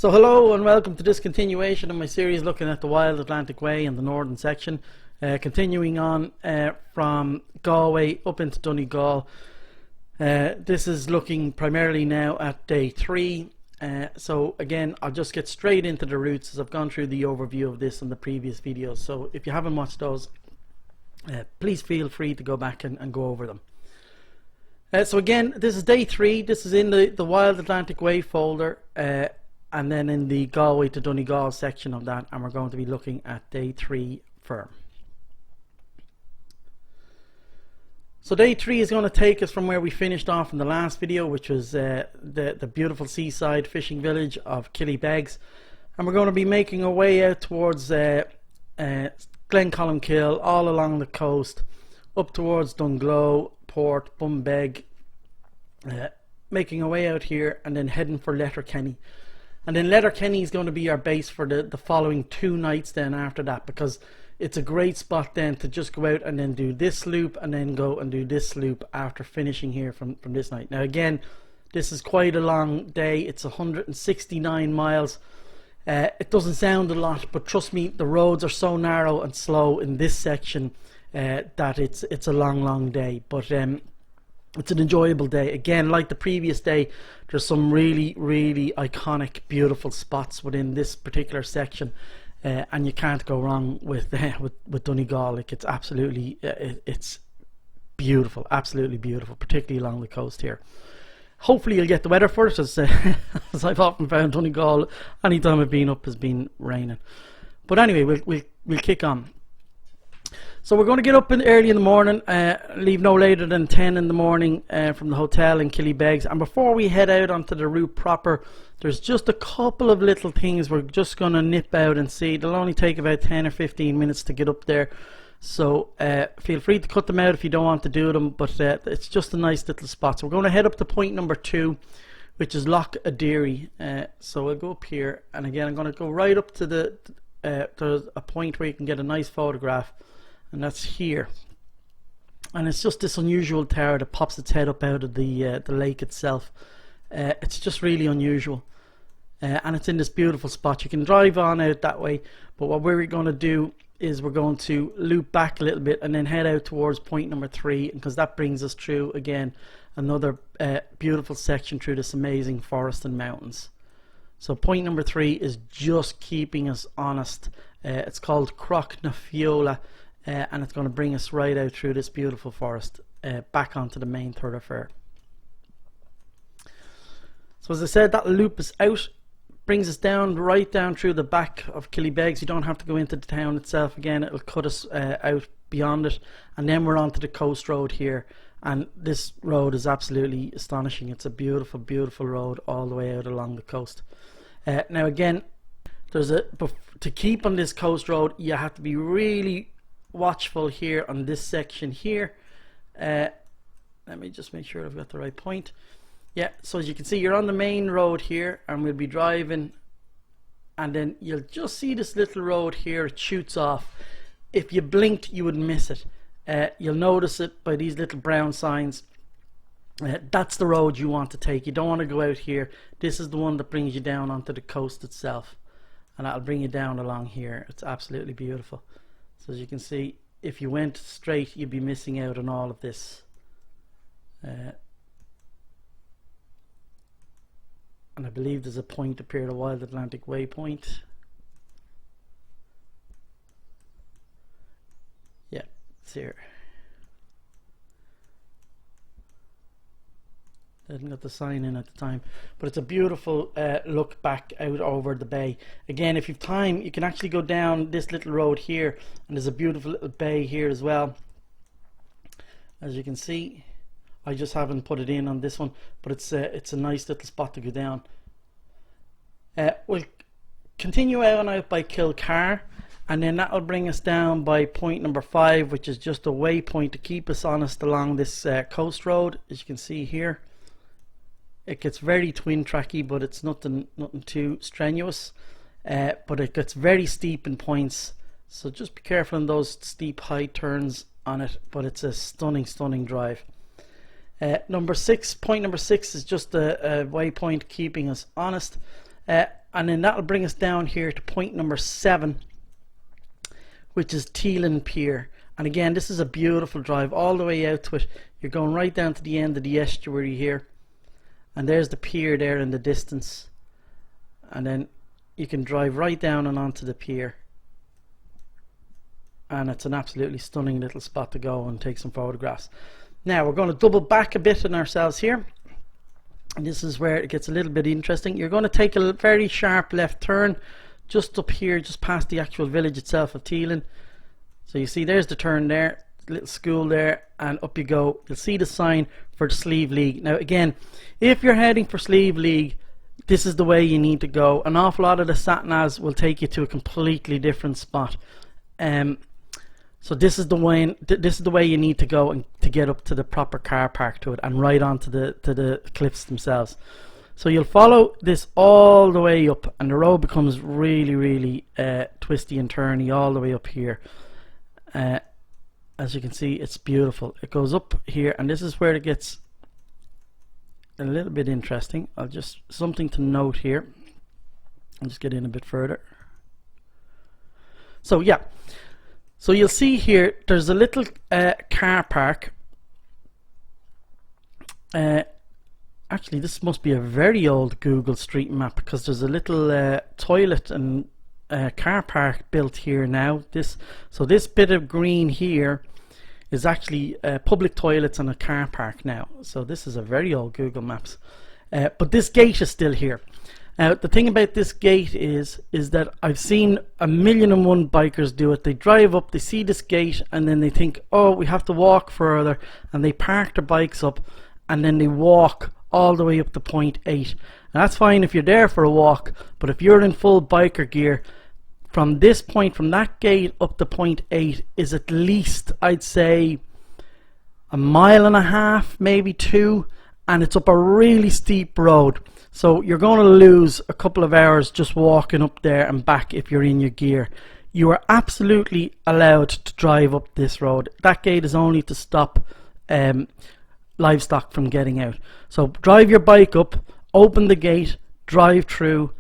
So hello and welcome to this continuation of my series looking at the Wild Atlantic Way in the northern section, continuing on from Galway up into Donegal. This is looking primarily now at day 3. So again, I'll just get straight into the routes as I've gone through the overview of this in the previous videos. So if you haven't watched those, please feel free to go back and go over them. So again, this is day 3. This is in the Wild Atlantic Way folder, and then in the Galway to Donegal section of that, and we're going to be looking at day 3 firm. So day 3 is going to take us from where we finished off in the last video, which was the beautiful seaside fishing village of Killybegs, and we're going to be making our way out towards Glencolmcille, all along the coast, up towards Donegal, Port, Malinbeg, making our way out here and then heading for Letterkenny. And then Letterkenny is going to be our base for the following 2 nights then after that, because it's a great spot then to just go out and then do this loop and then go and do this loop after finishing here from this night. Now again, this is quite a long day. It's 169 miles. It doesn't sound a lot, but trust me, the roads are so narrow and slow in this section that it's a long day. But it's an enjoyable day. Again, like the previous day, there's some really iconic, beautiful spots within this particular section, and you can't go wrong with Donegal. Like, it's absolutely it's beautiful, absolutely beautiful, particularly along the coast here. Hopefully you'll get the weather for it, as I've often found Donegal anytime I've been up has been raining. But anyway, we'll kick on. So we're going to get up early in the morning, leave no later than 10 in the morning from the hotel in Killybegs. And before we head out onto the route proper, there's just a couple of little things we're just going to nip out and see. It'll only take about 10 or 15 minutes to get up there. So feel free to cut them out if you don't want to do them, but it's just a nice little spot. So we're going to head up to point number 2, which is Loch Adeary. So we'll go up here, and again I'm going to go right up to there's a point where you can get a nice photograph. And that's here, and it's just this unusual tower that pops its head up out of the lake itself. It's just really unusual, and it's in this beautiful spot. You can drive on out that way, but what we're going to do is we're going to loop back a little bit and then head out towards point number 3, because that brings us through again another beautiful section through this amazing forest and mountains. So point number 3 is just keeping us honest. It's called Croch na Fiola. And it's going to bring us right out through this beautiful forest, back onto the main thoroughfare. So as I said, that loop is out, brings us right down through the back of Killybegs. You don't have to go into the town itself. Again, it'll cut us out beyond it, and then we're onto the coast road here. And this road is absolutely astonishing. It's a beautiful road all the way out along the coast. Now again, to keep on this coast road, you have to be really watchful here on this section here. Let me just make sure I've got the right point. Yeah, so as you can see, you're on the main road here, and we'll be driving, and then you'll just see this little road here. It shoots off. If you blinked, you would miss it. You'll notice it by these little brown signs. That's the road you want to take. You don't want to go out here. This is the one that brings you down onto the coast itself, and that'll bring you down along here. It's absolutely beautiful. So as you can see, if you went straight, you'd be missing out on all of this. And I believe there's a point up here, the Wild Atlantic Way point. Yeah, it's here. I didn't get the sign in at the time, but it's a beautiful look back out over the bay. Again, if you've time, you can actually go down this little road here, and there's a beautiful little bay here as well. As you can see, I just haven't put it in on this one, but it's a nice little spot to go down. We'll continue out by Kilcar, and then that'll bring us down by point number 5, which is just a waypoint to keep us honest along this coast road. As you can see here, it gets very twin tracky, but it's nothing too strenuous. But it gets very steep in points, so just be careful on those steep high turns on it. But it's a stunning drive. Point number six is just a waypoint keeping us honest. and then that'll bring us down here to point number 7, which is Teelan Pier. And again, this is a beautiful drive all the way out to it. You're going right down to the end of the estuary here, and there's the pier there in the distance, and then you can drive right down and onto the pier, and it's an absolutely stunning little spot to go and take some photographs. Now we're going to double back a bit on ourselves here, and this is where it gets a little bit interesting. You're going to take a very sharp left turn just up here, just past the actual village itself of Teelan. So you see there's the turn there, little school there, and up you go. You'll see the sign for the Slieve League. Now again, if you're heading for Slieve League, this is the way you need to go. An awful lot of the sat-navs will take you to a completely different spot. So this is the way you need to go and to get up to the proper car park to it, and right onto the cliffs themselves. So you'll follow this all the way up, and the road becomes really twisty and turny all the way up here. As you can see, it's beautiful. It goes up here, and this is where it gets a little bit interesting. Something to note here. I'll just get in a bit further. So yeah, so you'll see here there's a little car park. Actually, this must be a very old Google Street Map, because there's a little toilet and car park built here now. So this bit of green here is actually public toilets and a car park now. So this is a very old Google Maps. But this gate is still here. Now the thing about this gate is that I've seen 1,000,001 bikers do it. They drive up, they see this gate, and then they think, oh, we have to walk further, and they park their bikes up, and then they walk all the way up to point 8. And that's fine if you're there for a walk, but if you're in full biker gear, from this point, from that gate up to point 8 is at least, I'd say, 1.5 miles, maybe 2, and it's up a really steep road. So you're going to lose a couple of hours just walking up there and back if you're in your gear. You are absolutely allowed to drive up this road. That gate is only to stop livestock from getting out. So drive your bike up, open the gate, drive through,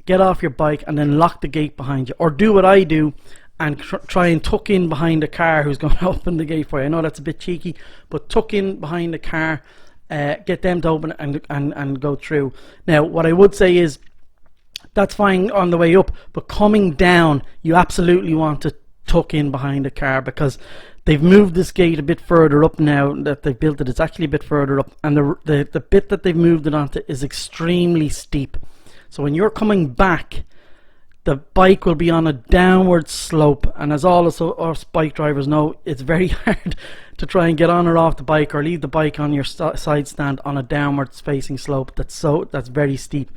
get off your bike, and then lock the gate behind you. Or do what I do and try and tuck in behind the car who's going to open the gate for you. I know that's a bit cheeky, but tuck in behind the car, get them to open it and go through. Now what I would say is that's fine on the way up, but coming down you absolutely want to tuck in behind the car, because they've moved this gate a bit further up now that they've built it. It's actually a bit further up, and the bit that they've moved it onto is extremely steep. So when you're coming back, the bike will be on a downward slope, and as all us bike drivers know, it's very hard to try and get on or off the bike or leave the bike on your side stand on a downwards facing slope that's very steep.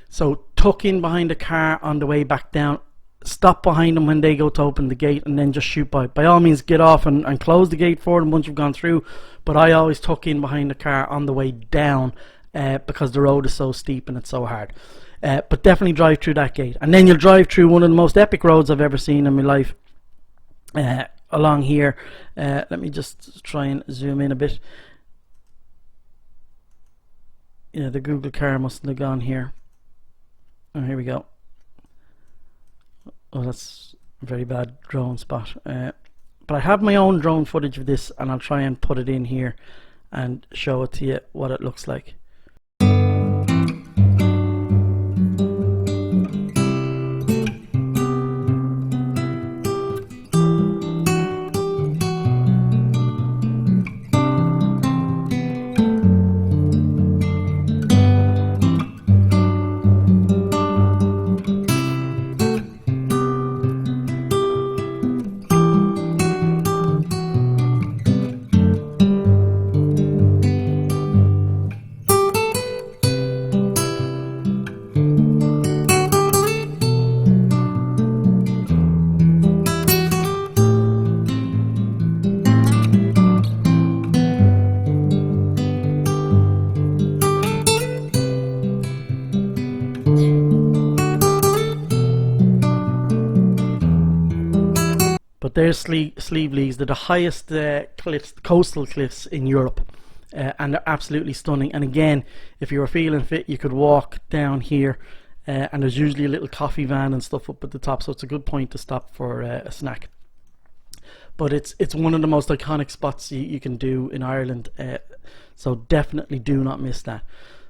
So tuck in behind the car on the way back down, stop behind them when they go to open the gate, and then just shoot by all means get off and close the gate for them once you've gone through, but I always tuck in behind the car on the way down because the road is so steep and it's so hard. But definitely drive through that gate, and then you'll drive through one of the most epic roads I've ever seen in my life along here. Let me just try and zoom in a bit. Yeah, the Google car mustn't have gone here. Oh, here we go. Oh, that's a very bad drone spot. But I have my own drone footage of this, and I'll try and put it in here and show it to you what it looks like. But there's Slieve Leagues. They're the highest coastal cliffs in Europe, and they're absolutely stunning. And again, if you were feeling fit, you could walk down here and there's usually a little coffee van and stuff up at the top, so it's a good point to stop for a snack. But it's one of the most iconic spots you can do in Ireland, so definitely do not miss that.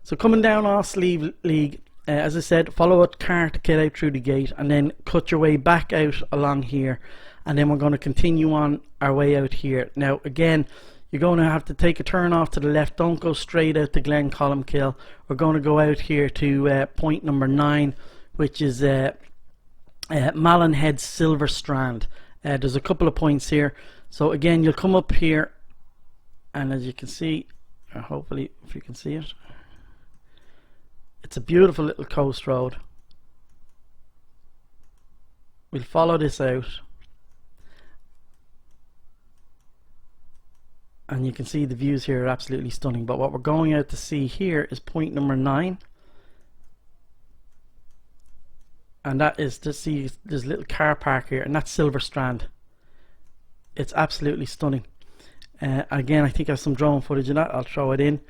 So coming down off Slieve League, as I said, follow a car to get out through the gate, and then cut your way back out along here, and then we're going to continue on our way out here. Now again, you're going to have to take a turn off to the left. Don't go straight out to Glencolmcille. We're going to go out here to point number 9, which is Malinbeg Silver Strand. There's a couple of points here. So again, you'll come up here, and as you can see, or hopefully if you can see it, it's a beautiful little coast road. We'll follow this out, and you can see the views here are absolutely stunning. But what we're going out to see here is point number 9, and that is to see there's a little car park here, and that's Silver Strand. It's absolutely stunning. Again, I think I have some drone footage of that. I'll throw it in.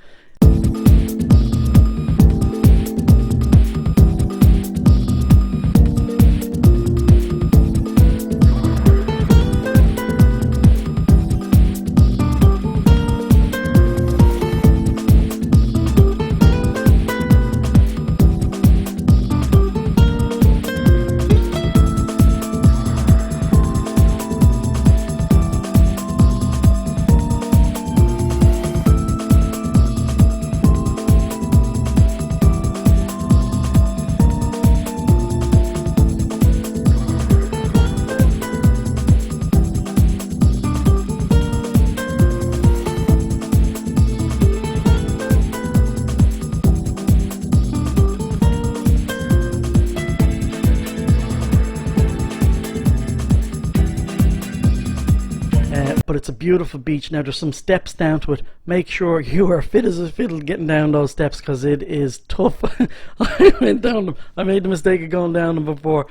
But it's a beautiful beach. Now there's some steps down to it. Make sure you are fit as a fiddle getting down those steps, because it is tough. I went down them. I made the mistake of going down them before,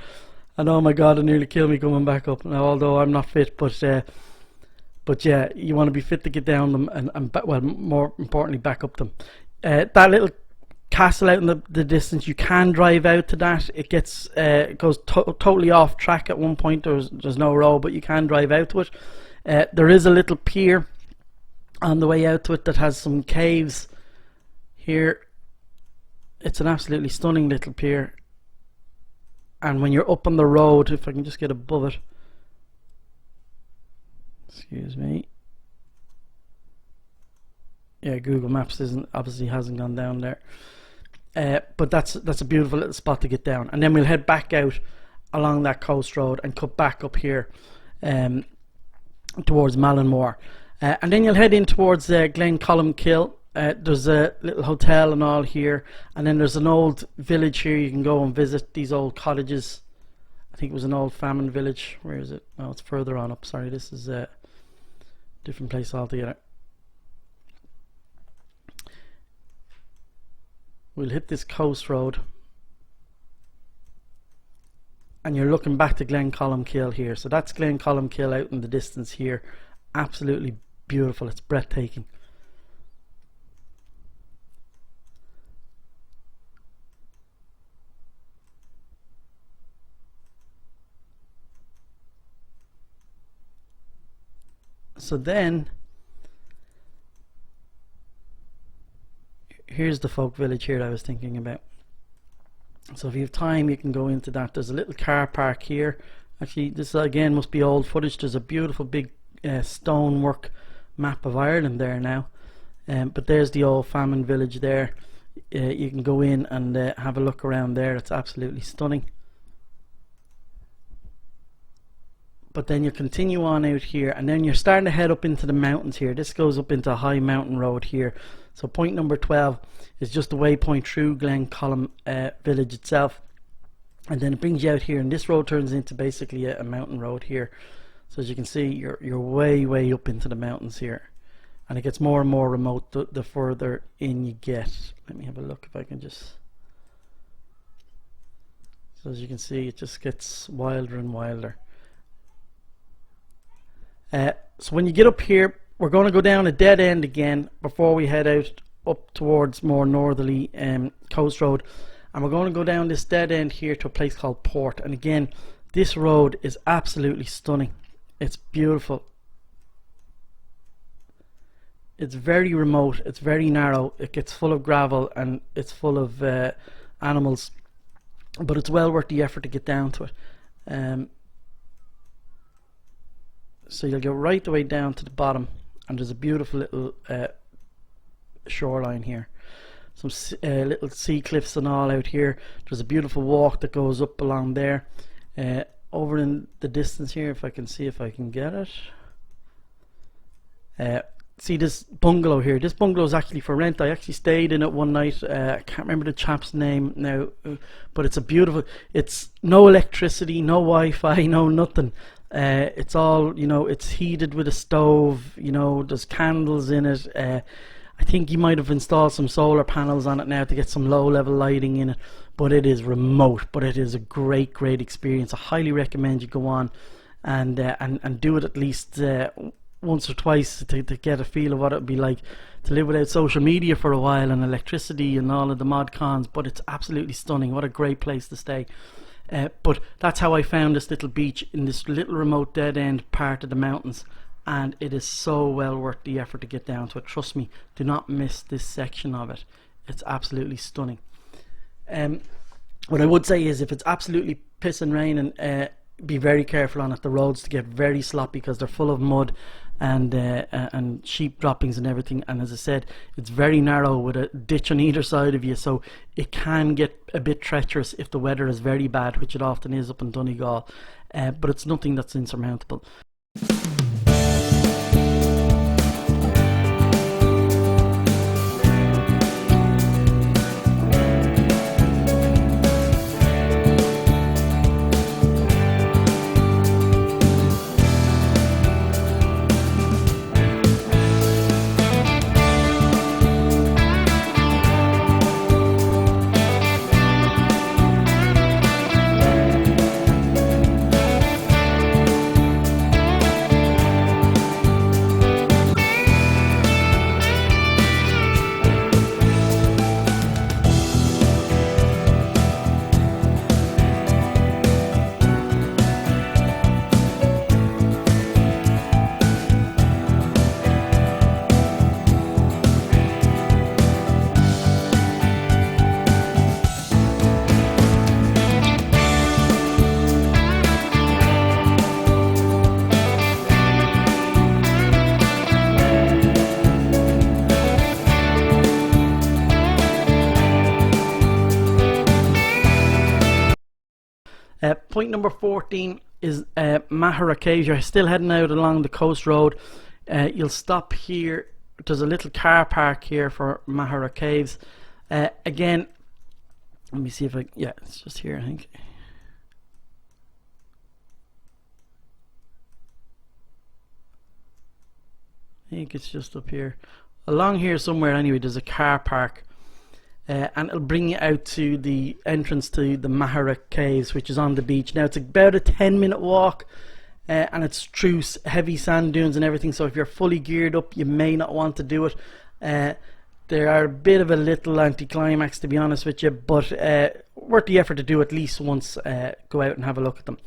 and oh my god, it nearly killed me coming back up. Now, although I'm not fit, but yeah, you want to be fit to get down them, and well, more importantly, back up them. That little castle out in the distance, you can drive out to that. It gets goes totally off track at one point. There's no road, but you can drive out to it. There is a little pier on the way out to it that has some caves here. It's an absolutely stunning little pier, and when you're up on the road, if I can just get above it, excuse me, yeah, Google Maps obviously hasn't gone down there, but that's a beautiful little spot to get down. And then we'll head back out along that coast road and cut back up here towards Malinbeg, and then you'll head in towards Glencolmcille. There's a little hotel and all here, and then there's an old village here you can go and visit. These old cottages, I think it was an old famine village. Where is it? Oh, it's further on up. Sorry, this is a different place altogether. We'll hit this coast road, and you're looking back to Glencolmcille here. So that's Glencolmcille out in the distance here. Absolutely beautiful. It's breathtaking. So then here's the folk village here that I was thinking about. So if you have time, you can go into that. There's a little car park here. Actually, this again must be old footage. There's a beautiful big stonework map of Ireland there now, but there's the old famine village there. You can go in and have a look around there. It's absolutely stunning. But then you continue on out here, and then you're starting to head up into the mountains here. This goes up into a high mountain road here. So point number 12 is just the waypoint through Glencolm village itself, and then it brings you out here, and this road turns into basically a mountain road here. So as you can see, you're way up into the mountains here, and it gets more and more remote the further in you get. Let me have a look if I can just. So as you can see, it just gets wilder and wilder. So when you get up here, we're going to go down a dead end again before we head out up towards more northerly coast road, and we're going to go down this dead end here to a place called Port. And again, this road is absolutely stunning. It's beautiful. It's very remote, it's very narrow, it gets full of gravel and it's full of animals, but it's well worth the effort to get down to it. So you'll go right the way down to the bottom, and there's a beautiful little shoreline here. Some little sea cliffs and all out here. There's a beautiful walk that goes up along there. Over in the distance here, if I can see if I can get it. See this bungalow here. This bungalow is actually for rent. I actually stayed in it one night. I can't remember the chap's name now, but it's a beautiful. It's no electricity, no Wi-Fi, no nothing. It's all, you know, it's heated with a stove. You know, there's candles in it. I think you might have installed some solar panels on it now to get some low-level lighting in it. But it is remote. But it is a great, great experience. I highly recommend you go on and do it at least once or twice to get a feel of what it would be like to live without social media for a while and electricity and all of the mod cons. But it's absolutely stunning. What a great place to stay. But that's how I found this little beach in this little remote dead end part of the mountains, and it is so well worth the effort to get down to it. Trust me, do not miss this section of it. It's absolutely stunning. What I would say is, if it's absolutely pissing rain, and be very careful on it. The roads to get very sloppy because they're full of mud and sheep droppings and everything. And as I said, it's very narrow with a ditch on either side of you, so it can get a bit treacherous if the weather is very bad, which it often is up in Donegal. But it's nothing that's insurmountable. Point number 14 is Maghera Caves. You're still heading out along the coast road. You'll stop here. There's a little car park here for Maghera Caves. Again, let me see if yeah, it's just here, I think. I think it's just up here. Along here somewhere anyway, there's a car park. And it'll bring you out to the entrance to the Maghera Caves, which is on the beach. Now, it's about a 10-minute walk, and it's through heavy sand dunes and everything, so if you're fully geared up, you may not want to do it. They are a bit of a little anticlimax, to be honest with you, but worth the effort to do at least once. Go out and have a look at them.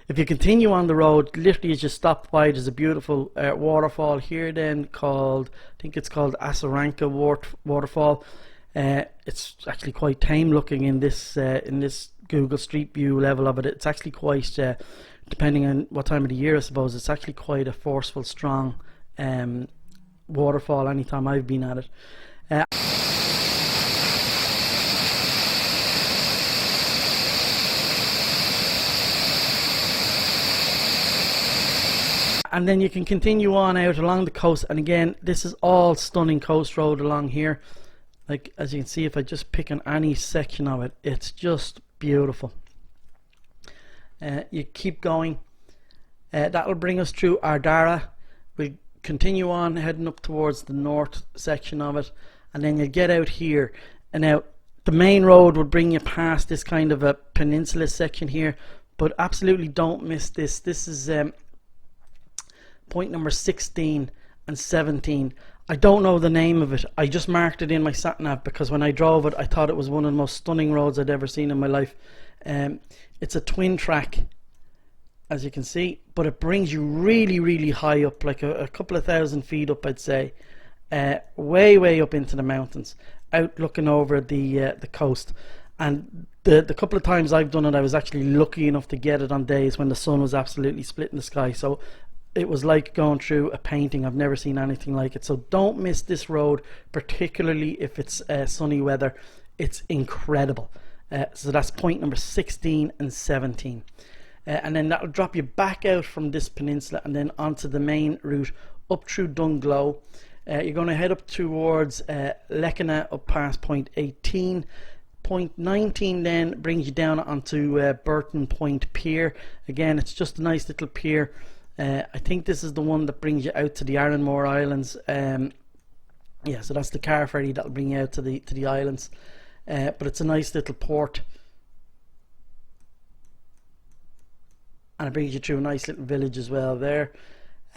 If you continue on the road, literally as you stop by, there's a beautiful waterfall here then called, I think it's called Assaranca waterfall. It's actually quite tame looking in this Google Street View level of it. It's actually quite, depending on what time of the year I suppose, it's actually quite a forceful, strong waterfall anytime I've been at it. And then you can continue on out along the coast, and again, this is all stunning coast road along here. Like, as you can see, if I just pick on any section of it, it's just beautiful. You keep going. That'll bring us through Ardara. We'll continue on heading up towards the north section of it, and then you'll get out here. And now the main road will bring you past this kind of a peninsula section here, but absolutely don't miss this. This is point number 16 and 17. I don't know the name of it. I just marked it in my sat nav because when I drove it, I thought it was one of the most stunning roads I'd ever seen in my life. It's a twin track, as you can see, but it brings you really, really high up, like a couple of 1,000 feet up, I'd say, way up into the mountains, out looking over the coast. And the couple of times I've done it, I was actually lucky enough to get it on days when the sun was absolutely splitting the sky. So it was like going through a painting. I've never seen anything like it. So don't miss this road, particularly if it's sunny weather. It's incredible. So that's point number 16 and 17. And then that'll drop you back out from this peninsula and then onto the main route up through Donegal. You're going to head up towards Letterkenny up past point 18. Point 19 then brings you down onto Burton Point Pier. Again, it's just a nice little pier. I think this is the one that brings you out to the Arranmore Islands. Yeah, so that's the car ferry that'll bring you out to the islands. But it's a nice little port, and it brings you through a nice little village as well there.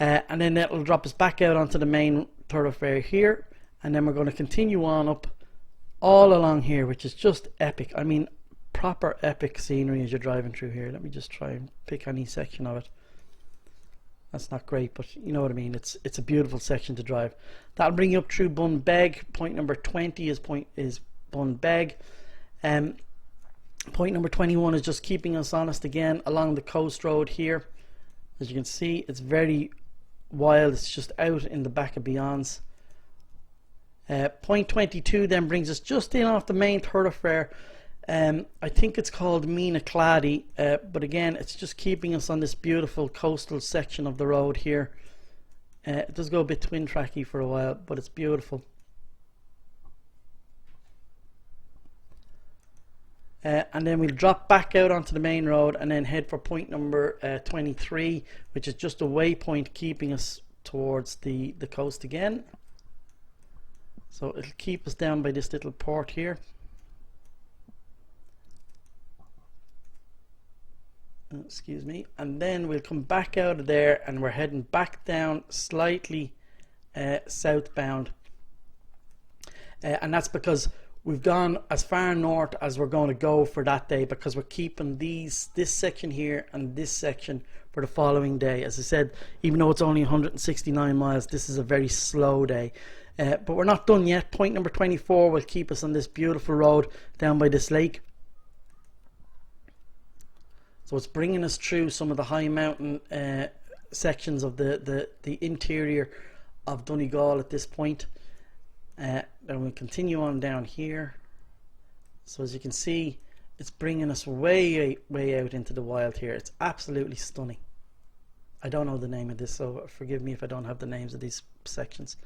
And then that'll drop us back out onto the main thoroughfare here, and then we're going to continue on up all along here, which is just epic. I mean, proper epic scenery as you're driving through here. Let me just try and pick any section of it. That's not great, but you know what I mean. It's a beautiful section to drive. That'll bring you up through Bunbeg. Point number 20 is Bunbeg. Point number 21 is just keeping us honest again along the coast road here. As you can see, it's very wild. It's just out in the back of Beyonds. Point 22 then brings us just in off the main thoroughfare. I think it's called Mina Clady, but again, it's just keeping us on this beautiful coastal section of the road here. It does go a bit twin tracky for a while, but it's beautiful. And then we'll drop back out onto the main road and then head for point number 23, which is just a waypoint keeping us towards the coast again. So it'll keep us down by this little port here. Excuse me. And then we'll come back out of there and we're heading back down slightly southbound. And that's because we've gone as far north as we're going to go for that day, because we're keeping this section here and this section for the following day. As I said, even though it's only 169 miles, this is a very slow day. But we're not done yet. Point number 24 will keep us on this beautiful road down by this lake. So it's bringing us through some of the high mountain sections of the interior of Donegal at this point. Then we'll continue on down here. So as you can see, it's bringing us way out into the wild here. It's absolutely stunning. I don't know the name of this, so forgive me if I don't have the names of these sections.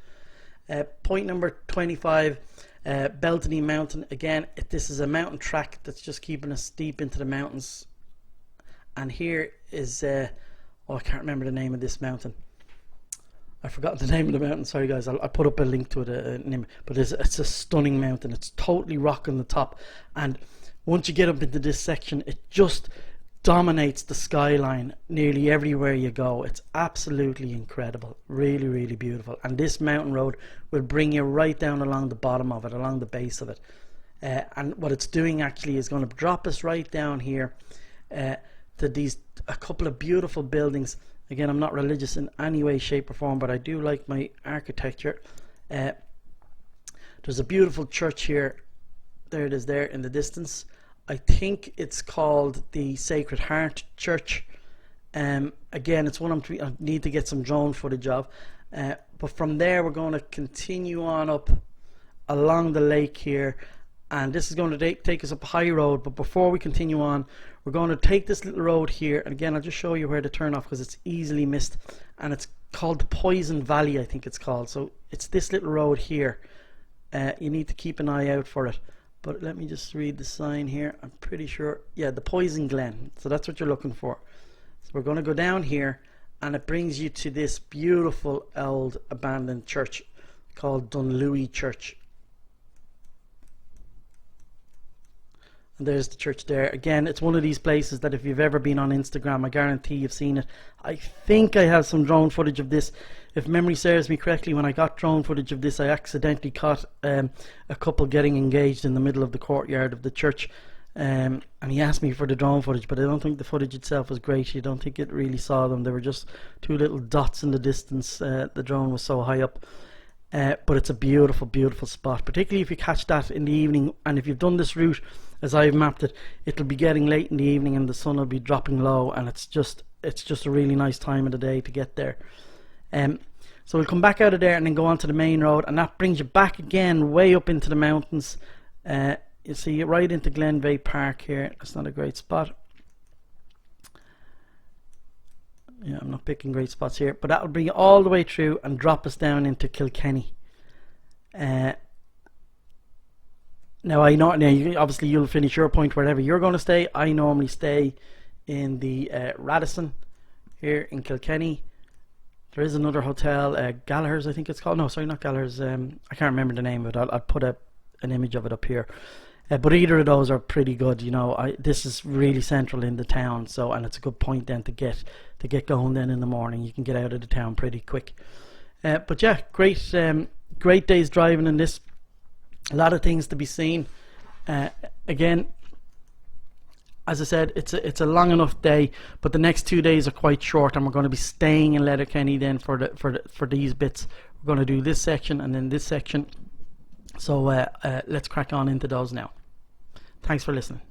Point number 25, Beltany Mountain. Again, this is a mountain track that's just keeping us deep into the mountains. And here is, I can't remember the name of this mountain. I've forgotten the name of the mountain. Sorry guys, I'll put up a link to it. But it's a stunning mountain. It's totally rock on the top. And once you get up into this section, it just dominates the skyline nearly everywhere you go. It's absolutely incredible. Really, really beautiful. And this mountain road will bring you right down along the bottom of it, along the base of it. And what it's doing actually is going to drop us right down here to a couple of beautiful buildings. Again, I'm not religious in any way, shape or form, but I do like my architecture. There's a beautiful church here. There it is there in the distance. I think it's called the Sacred Heart Church. Again, it's one I need to get some drone footage of. But from there, we're going to continue on up along the lake here. And this is going to take us up a high road. But before we continue on, we're going to take this little road here. And again, I'll just show you where to turn off because it's easily missed. And it's called the Poison Valley, I think it's called. So it's this little road here. You need to keep an eye out for it. But let me just read the sign here. I'm pretty sure. Yeah, the Poison Glen. So that's what you're looking for. So we're going to go down here. And it brings you to this beautiful old abandoned church called Dunlewy Church. And there's the church there. Again, it's one of these places that if you've ever been on Instagram, I guarantee you've seen it. I think I have some drone footage of this. If memory serves me correctly, when I got drone footage of this, I accidentally caught a couple getting engaged in the middle of the courtyard of the church. And he asked me for the drone footage, but I don't think the footage itself was great. You don't think it really saw them. They were just two little dots in the distance. The drone was so high up. But it's a beautiful, beautiful spot, particularly if you catch that in the evening. And if you've done this route as I've mapped it, it'll be getting late in the evening and the sun will be dropping low, and it's just a really nice time of the day to get there. So we'll come back out of there and then go onto the main road, and that brings you back again way up into the mountains. You see right into Glenveigh Park here. That's not a great spot. Yeah, I'm not picking great spots here, but that will bring you all the way through and drop us down into Kilkenny. Now I know, obviously you'll finish your point wherever you're going to stay. I normally stay in the Radisson here in Kilkenny. There is another hotel, Gallagher's I think it's called. No, sorry, not Gallagher's. I can't remember the name of it. I'll put an image of it up here. But either of those are pretty good. You know, this is really central in the town, so, and it's a good point then to get going then in the morning. You can get out of the town pretty quick. But yeah, great days driving in this. A lot of things to be seen. Again, as I said, it's a long enough day, but the next 2 days are quite short, and we're going to be staying in Letterkenny then for these bits. We're going to do this section and then this section. So let's crack on into those now. Thanks for listening.